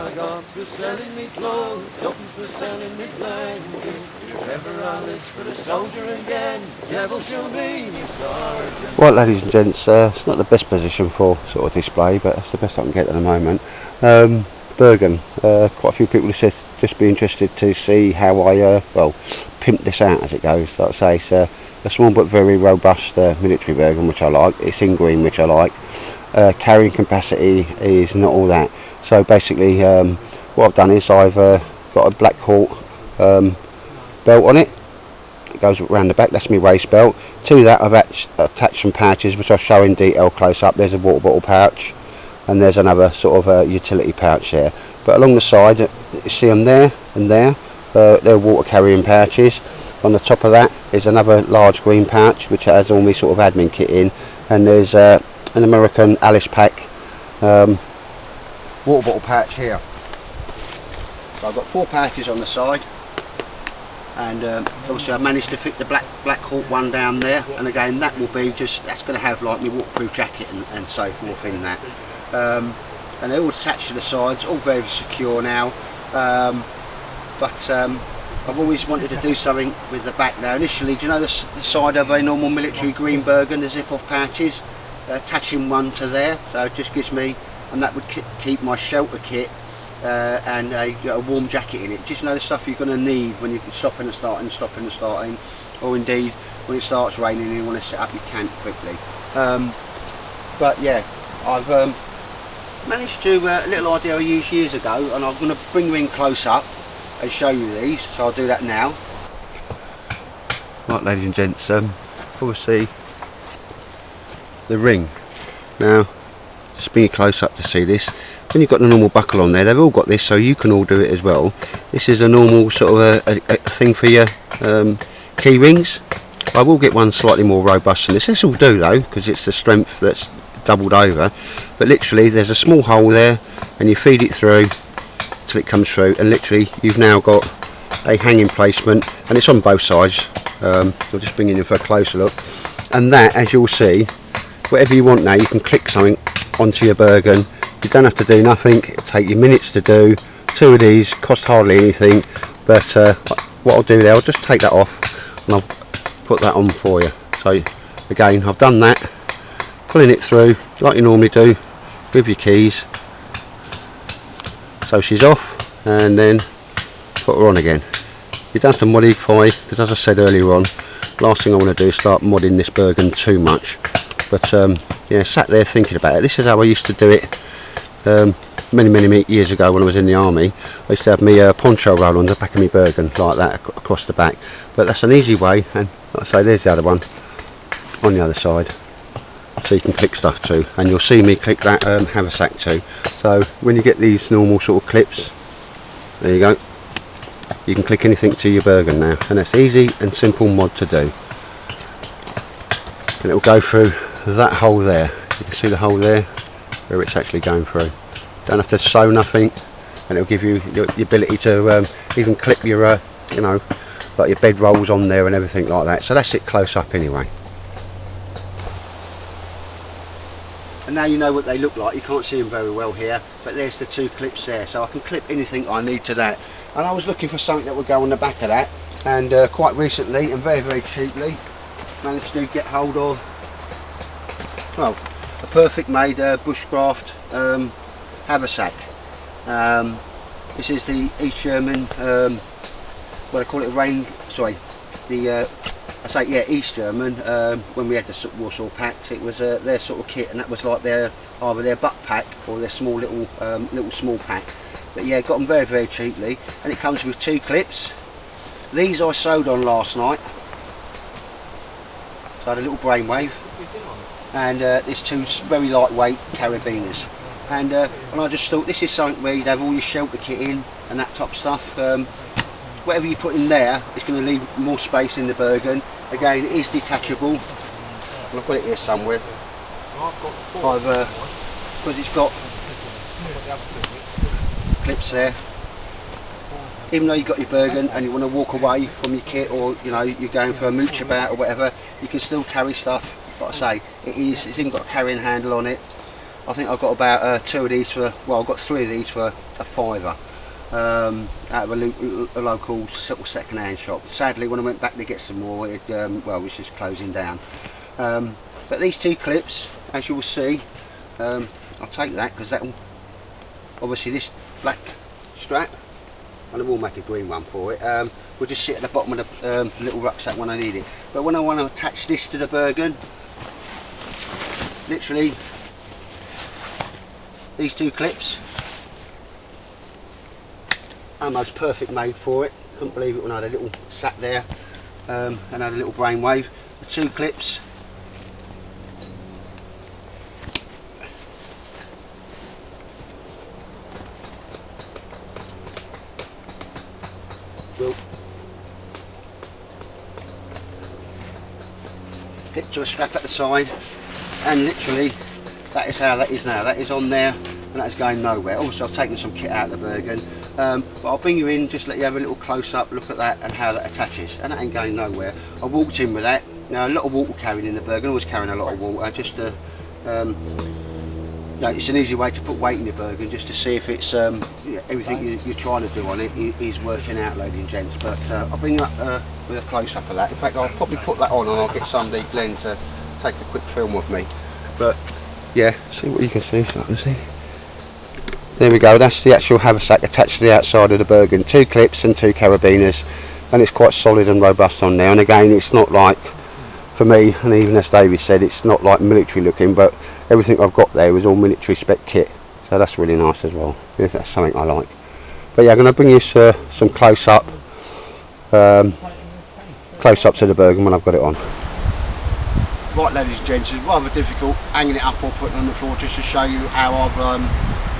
I got for selling me clothes, tuppence for selling me blanket. If ever I list for the soldier again, devil shall be me sergeant. Right, ladies and gents, it's not the best position for sort of display, but it's the best I can get at the moment. Bergen, quite a few people have said just be interested to see how I well, pimp this out as it goes. Like I say, it's a small but very robust military Bergen, which I like. It's in green, which I like. Carrying capacity is not all that. So basically, what I've done is I've got a Black Hawk belt on it. It goes around the back. That's my waist belt. To that, I've attached some pouches, which I'll show in detail close up. There's a water bottle pouch, and there's another sort of utility pouch there. But along the side, you see them there and there. They're water carrying pouches. On the top of that is another large green pouch, which has all my sort of admin kit in. And there's an American Alice Pack water bottle pouch here. So I've got 4 pouches on the side, and obviously I've managed to fit the Black Hawk one down there, and again that will be that's going to have like my waterproof jacket and so forth in that. And they're all attached to the sides, all very secure now. But I've always wanted to do something with the back now. Initially, do you know the side of a normal military green Bergen, the zip-off pouches? Attaching one to there, so it just gives me, and that would keep my shelter kit and a warm jacket in it. Just know the stuff you're going to need when you're stopping and starting, or indeed when it starts raining and you want to set up your camp quickly. But yeah, I've managed to a little idea I used years ago, and I'm going to bring you in close up and show you these, so I'll do that now. Right, ladies and gents, obviously the ring. Now, just bring you close up to see this. When you've got the normal buckle on there, they've all got this, so you can all do it as well. This is a normal sort of a thing for your key rings. I will get one slightly more robust than this. This will do though, because it's the strength that's doubled over. But literally, there's a small hole there, and you feed it through till it comes through, and literally you've now got a hanging placement, and it's on both sides. I'll just bring it in for a closer look, and that, as you'll see, whatever you want now, you can click something onto your Bergen. You don't have to do nothing. It'll take you minutes to do. 2 of these cost hardly anything, but what I'll do there, I'll just take that off and I'll put that on for you. So again, I've done that, pulling it through like you normally do with your keys. So she's off, and then put her on again. You don't have to modify, because as I said earlier on, last thing I want to do is start modding this Bergen too much. But yeah, sat there thinking about it. This is how I used to do it many years ago when I was in the army. I used to have my poncho roll on the back of my Bergen like that across the back. But that's an easy way, and like I say, there's the other one on the other side, so you can click stuff too, and you'll see me click that haversack too. So when you get these normal sort of clips, there you go, you can click anything to your Bergen now, and it's easy and simple mod to do. And it will go through that hole there. You can see the hole there where it's actually going through. Don't have to sew nothing, and it'll give you the ability to even clip your you know, like your bed rolls on there and everything like that. So that's it close up anyway. And now you know what they look like. You can't see them very well here, but there's the 2 clips there, so I can clip anything I need to that. And I was looking for something that would go on the back of that, and quite recently and very cheaply managed to get hold of, well, a perfect made bushcraft haversack. This is the East German, what I call it, East German. When we had the Warsaw Pact, it was their sort of kit, and that was like either their butt pack or their small little small pack. But yeah, got them very cheaply, and it comes with 2 clips. These I sewed on last night. So I had a little brainwave, and there's 2 very lightweight carabiners. And I just thought this is something where you'd have all your shelter kit in and that type of stuff. Whatever you put in there, it's going to leave more space in the Bergen. Again, it is detachable. I've got it here somewhere. Because it's got clips there. Even though you've got your Bergen and you want to walk away from your kit, or you know, you're going for a mooch about or whatever, you can still carry stuff. Like I say, it's even got a carrying handle on it. I think I got about 2 of these for, well, I got 3 of these for a £5 out of a local sort of second-hand shop. Sadly, when I went back to get some more, it well, it was just closing down. But these 2 clips, as you will see, I'll take that because that will, obviously this black strap, and I will make a green one for it, will just sit at the bottom of the little rucksack when I need it. But when I want to attach this to the Bergen, literally these 2 clips, almost perfect made for it. Couldn't believe it when I had a little sat there and had a little brainwave. The 2 clips will clip to a strap at the side, and literally that is how that is now. That is on there and that is going nowhere. Also, I've taken some kit out of the Bergen, but I'll bring you in, just let you have a little close-up look at that and how that attaches, and that ain't going nowhere. I walked in with that. Now, a lot of water carrying in the Bergen, always carrying a lot of water, just to you know, it's an easy way to put weight in your Bergen, just to see if it's everything you're trying to do on it is working out, ladies and gents. But I'll bring you up with a close-up of that. In fact, I'll probably put that on and I'll get somebody, Glenn, to take a quick film of me. But yeah, see what you can see, so I can see. There we go, that's the actual haversack attached to the outside of the Bergen. 2 clips and 2 carabiners, and it's quite solid and robust on there. And again, it's not like, for me, and even as David said, it's not like military looking, but everything I've got there is all military spec kit, so that's really nice as well, if that's something I like. But yeah, I'm going to bring you some close-up to the Bergen when I've got it on. Right, ladies and gents, it's rather difficult hanging it up or putting it on the floor, just to show you how I've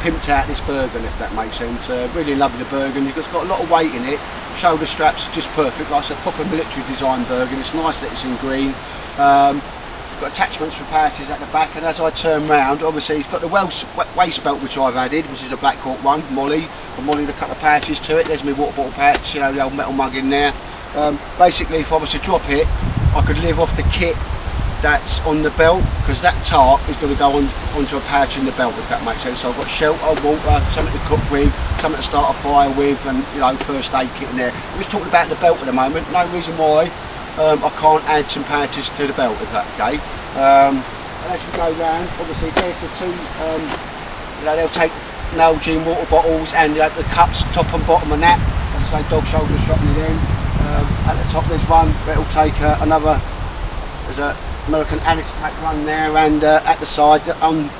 pimped out this Bergen, if that makes sense. Really loving the Bergen. It's got a lot of weight in it. Shoulder straps are just perfect, like I said, proper military design Bergen. It's nice that it's in green. Got attachments for pouches at the back, and as I turn round, obviously it's got the waist belt which I've added, which is a Black Hawk one, Molly. I mollied a couple of pouches to it. There's my water bottle pouch, you know, the old metal mug in there. Basically, if I was to drop it, I could live off the kit that's on the belt, because that tarp is going to go onto a pouch in the belt, if that makes sense. So I've got shelter, water, something to cook with, something to start a fire with, and you know, first aid kit in there. We're just talking about the belt at the moment. No reason why I can't add some pouches to the belt, if that's okay. And as we go round, obviously there's the 2, you know, they'll take Nalgene water bottles, and you know, the cups top and bottom and that, as I say, dog shoulder strap me then. At the top there's one, but it'll take another, there's a American Alice pack run there, and at the side, on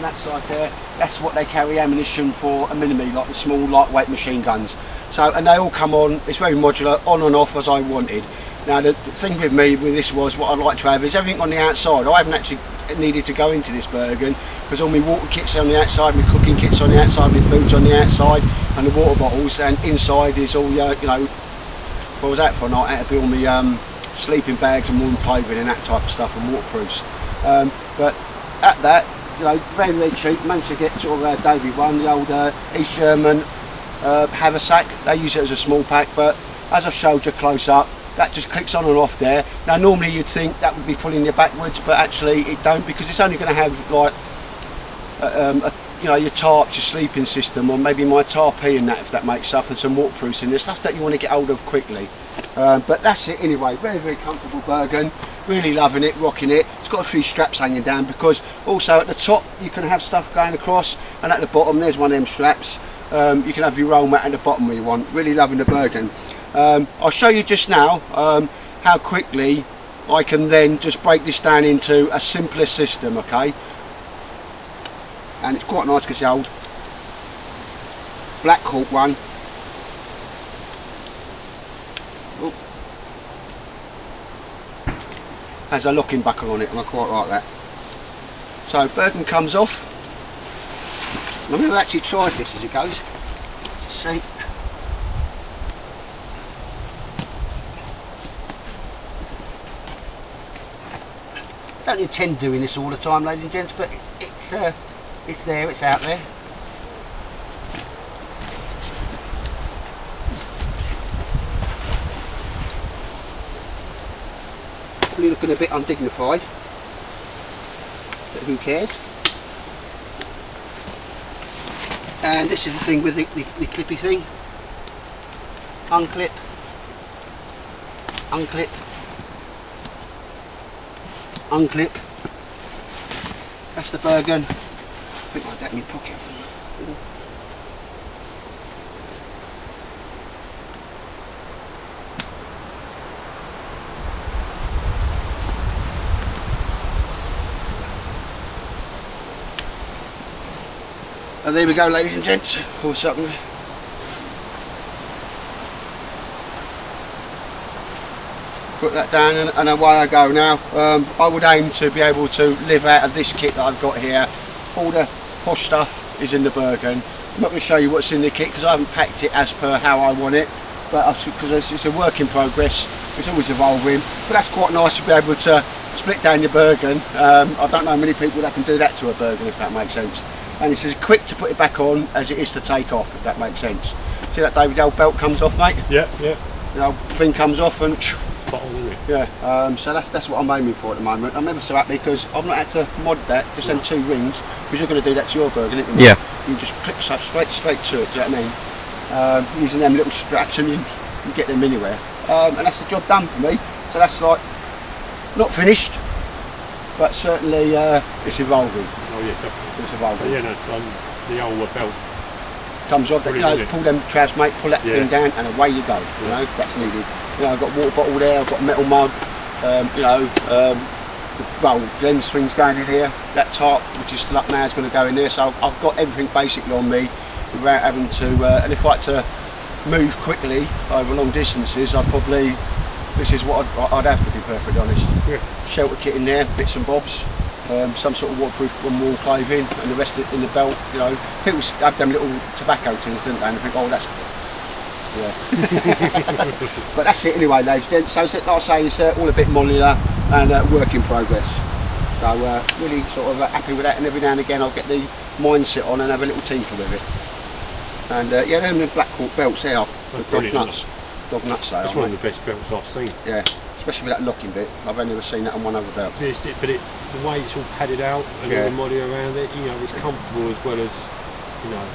that side there, that's what they carry ammunition for a mini-me, like the small lightweight machine guns. So, and they all come on, it's very modular, on and off as I wanted. Now the thing with me with this was, what I'd like to have is everything on the outside. I haven't actually needed to go into this Bergen, because all my water kits are on the outside, my cooking kits on the outside, my food's on the outside, and the water bottles, and inside is all, you know, if I was out for a night, I had to be all my sleeping bags and warm clothing and that type of stuff, and waterproofs. But at that, you know, very, very cheap. Managed to get sort of Davey one, the old East German haversack. They use it as a small pack, but as I showed you close up, that just clicks on and off there. Now normally you'd think that would be pulling you backwards, but actually it don't, because it's only going to have like you know, your tarps, your sleeping system, or maybe my tarpy and that, if that makes stuff, and some waterproofs in there, stuff that you want to get hold of quickly. But that's it anyway. Very, very comfortable Bergen. Really loving it, rocking it. It's got a few straps hanging down, because also at the top you can have stuff going across, and at the bottom there's one of them straps. You can have your roll mat at the bottom where you want. Really loving the Bergen. I'll show you just now how quickly I can then just break this down into a simpler system, okay? And it's quite nice because the old Black Hawk one, has a locking buckle on it, and I quite like that. So Bergen comes off. I've never actually tried this as it goes. Let's see. Don't intend doing this all the time, ladies and gents, but it's there, it's out there. Probably looking a bit undignified, but who cares? And this is the thing with the clippy thing. Unclip, unclip, unclip. That's the Bergen. I think like that in my pocket. And there we go, ladies and gents. Or something. Put that down and away I go now. I would aim to be able to live out of this kit that I've got here. All the posh stuff is in the Bergen. I'm not going to show you what's in the kit because I haven't packed it as per how I want it, but because it's a work in progress, it's always evolving. But that's quite nice to be able to split down your Bergen. I don't know many people that can do that to a Bergen, if that makes sense. And it's as quick to put it back on as it is to take off, if that makes sense. See that, David, the old belt comes off, mate? Yeah, yeah. The old thing comes off and yeah. So that's what I'm aiming for at the moment. I'm ever so happy because I've not had to mod that, just them 2 rings, because you're going to do that to your Bergen, isn't it? Yeah. You just clip straight to it, do you know what I mean? Using them little straps and you can get them anywhere. And that's the job done for me. So that's like, not finished, but certainly it's evolving. Oh yeah, definitely. It's evolving. But yeah, no, the old belt comes off, you know, pull them trabs, mate, pull that thing down and away you go, you know, that's needed. You know, I've got a water bottle there, I've got a metal mug, you know, well, lens swings going in here, that tarp which is still up now is going to go in there, so I've got everything basically on me without having to, and if I had to move quickly over long distances, this is what I'd have to be perfectly honest. Yeah. Shelter kit in there, bits and bobs. Some sort of waterproof one-wall clothing and the rest in the belt, you know. People have them little tobacco things, don't they, and they think, oh, that's... Yeah. But that's it anyway, ladies and gents. So like I say, it's all a bit modular and work in progress. So really sort of happy with that, and every now and again I'll get the mindset on and have a little tinker with it. And yeah, them the Black Hawk belts there, dog nuts they are. It's one of the best belts I've seen. Yeah. Especially with that locking bit. I've only ever seen that on one other belt. But the way it's all padded out and all the modding around it, you know, it's comfortable as well as, you know,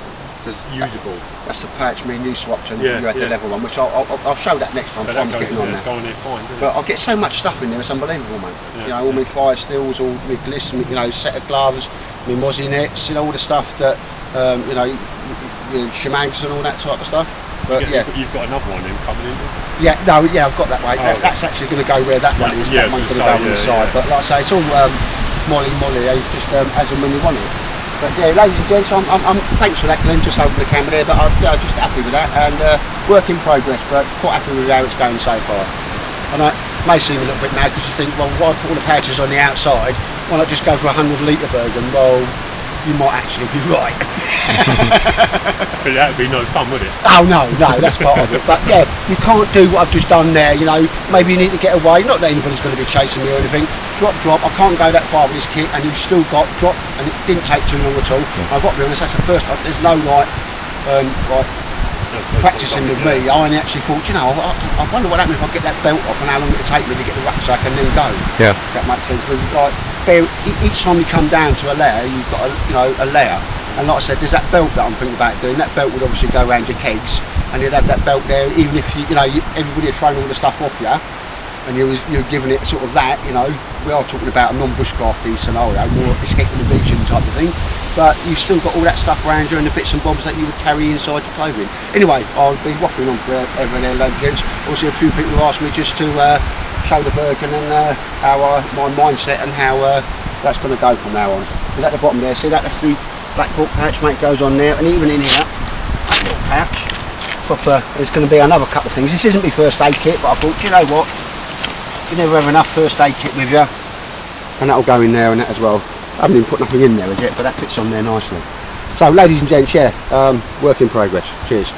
usable. That's the patch me and you swapped and you had the level one, which I'll show that next time. But that goes, on there fine, doesn't but I get so much stuff in there, it's unbelievable, mate. Yeah, you know, all my fire stills, all my gliss, you know, set of gloves, my mozzie nets, you know, all the stuff that, you know, shemags and all that type of stuff. But you've got another one then coming in. Yeah, no, yeah, I've got that, mate. That's actually going to go where that one is. That one's going to go on the side. But like I say, it's all molly, just as and when you want it. But yeah, ladies and gents, I'm thanks for that, Glenn. Just open the camera there, but I'm just happy with that and work in progress. But quite happy with how it's going so far. And it may seem a little bit mad because you think, well, why put all the pouches on the outside? Why not just go for a 100-litre Bergen? Well, you might actually be right. But that would be no fun, would it? Oh no, that's part of it. But yeah, you can't do what I've just done there, you know. Maybe you need to get away, not that anybody's going to be chasing me or anything. Drop, I can't go that far with this kit, and you've still got drop, and it didn't take too long at all. I've got to be honest, that's the first time, there's no practicing with me. I only actually thought, you know, I wonder what happens if I get that belt off and how long it'll take me to get the rucksack and then go. Yeah. That makes sense. Like, each time you come down to a layer, you've got a layer. And like I said, there's that belt that I'm thinking about doing. That belt would obviously go around your kegs, and you'd have that belt there, even if everybody had thrown all the stuff off you, and you're giving it sort of that, you know. We are talking about a non-bushcrafty scenario, more escaping the region type of thing. But you've still got all that stuff around you and the bits and bobs that you would carry inside your clothing. Anyway, I'll be waffling on forever and ever, gents. Also, a few people have asked me just to show the Bergen and my mindset and how that's going to go from now on. Is at the bottom there, see that? That's the Black Hawk pouch, mate, goes on there, and even in here, that little pouch, there's going to be another couple of things. This isn't my first aid kit, but I thought, you know what, you never have enough first aid kit with you, and that'll go in there and that as well. I haven't even put nothing in there as yet, but that fits on there nicely. So ladies and gents, yeah, work in progress. Cheers.